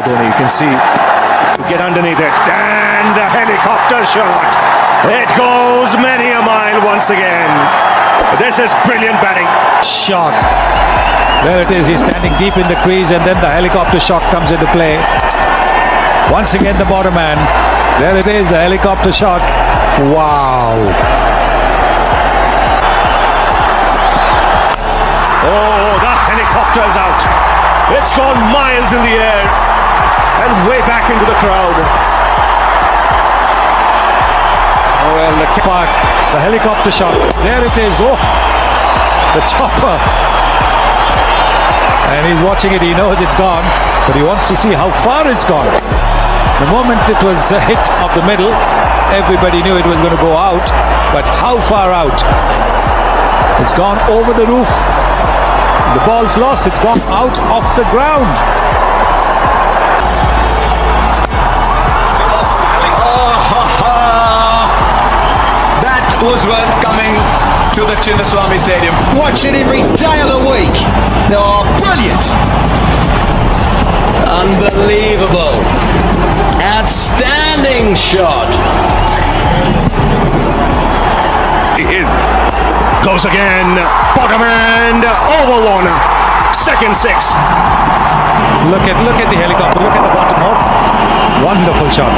Dhoni, you can see, get underneath it, and a helicopter shot. It goes many a mile once again. This is brilliant batting. Shot. There it is, he's standing deep in the crease and then the helicopter shot comes into play. Once again the bottom man. There it is, the helicopter shot. Wow. Oh, the helicopter's out. It's gone miles in the air and way back into the crowd. Oh well, the helicopter shot. There it is. Oh, the chopper. And he's watching it. He knows it's gone, but he wants to see how far it's gone. The moment it was a hit of the middle, everybody knew it was going to go out. But how far out? It's gone over the roof. The ball's lost. It's gone out of the ground. Was worth coming to the Chinnaswamy Stadium. Watch it every day of the week. Oh, brilliant. Unbelievable. Outstanding shot. Goes again. Bottom end. Over one. Second six. Look at the helicopter. Look at the bottom. Oh, wonderful shot.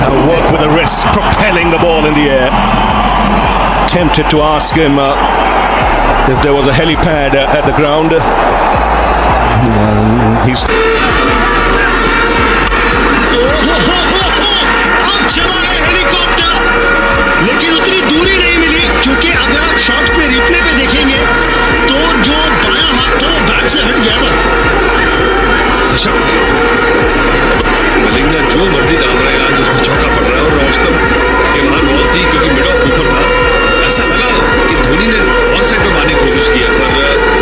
Work with the wrists, propelling the ball in the air. Tempted to ask him if there was a helipad at the ground. He's... अब चला है helicopter, लेकिन उतनी दूरी नहीं मिली, क्योंकि अगर आप शॉट पे रिप्ले पे देखेंगे तो जो बायां हाथ था वो बैट से हट गया था। मलिंग ने जो मर्जी डाल रहे हैं, आज उसमें चौका पड़ रहा है और रोस्टम के वहां बॉल थी क्योंकि मिड ऑफ ऊपर था। ऐसा लगा कि धोनी ने ऑन साइड पे मारने की कोशिश किया, पर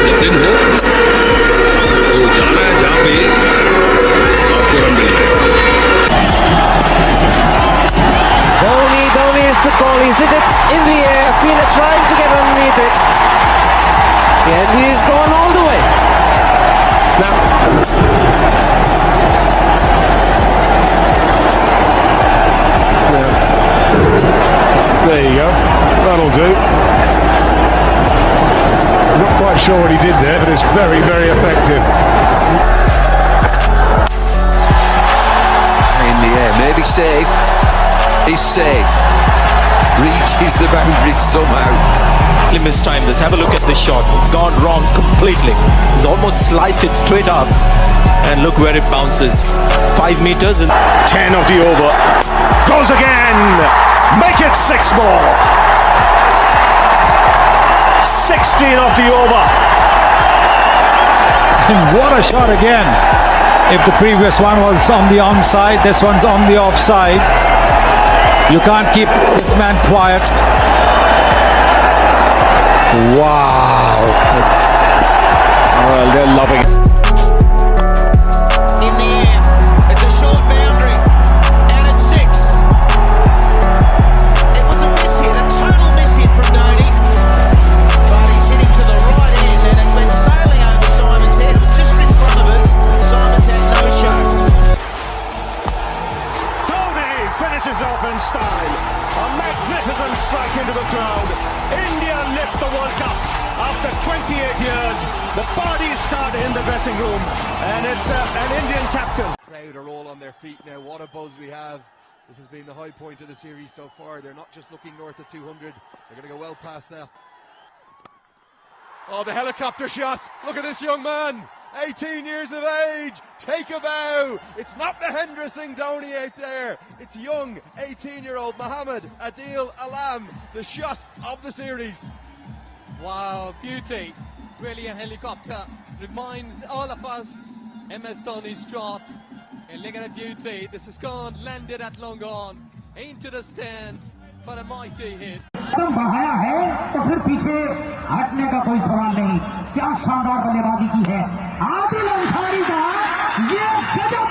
जब दिन हो तो जा रहा है जहां पे आपको रन मिल जाएगा। Dhoni is the goal. He's hit it in the air. Fila trying to get underneath it. And he's gone all the way. Now. There you go. That'll do. I'm not quite sure what he did there, but it's very, very effective. In the air, maybe safe. He's safe. Reaches the boundary somehow. He mistimed this. Have a look at this shot. It's gone wrong completely. He's almost sliced it straight up. And look where it bounces. 5 meters and 10 of the over. Goes again. Make it 6 more. 16 of the over. And what a shot again. If the previous one was on the onside, this one's on the offside. You can't keep this man quiet. Wow. Well, they're loving it. In the air, it's a short boundary, and it's 6. It was a miss hit, a total miss hit from Dhoni, but he's hitting to the right end, and it went sailing over Simon's head. It was just in front of us. Simon's had no show. Dhoni finishes off in style. A magnificent strike into the crowd. India lift the World Cup after 28 years. The parties start in the dressing room, and it's an Indian captain. Crowd are all on their feet now. What a buzz we have. This has been the high point of the series so far. They're not just looking north of 200. They're going to go well past that. Oh, the helicopter shot. Look at this young man. 18 years of age. Take a bow. It's not the Henderson Dhoni out there. It's young 18-year-old Mohammed Aadil Alam. The shot of the series. Wow, beauty. Really a helicopter. Reminds all of us MSDhoni's shot. And look at the beauty. This has gone, landed at long on. Into the stands for a mighty hit. बढ़ाया है तो फिर पीछे हटने का कोई सवाल नहीं। क्या शानदार बल्लेबाजी की है आदिल अंसारी का, ये गजब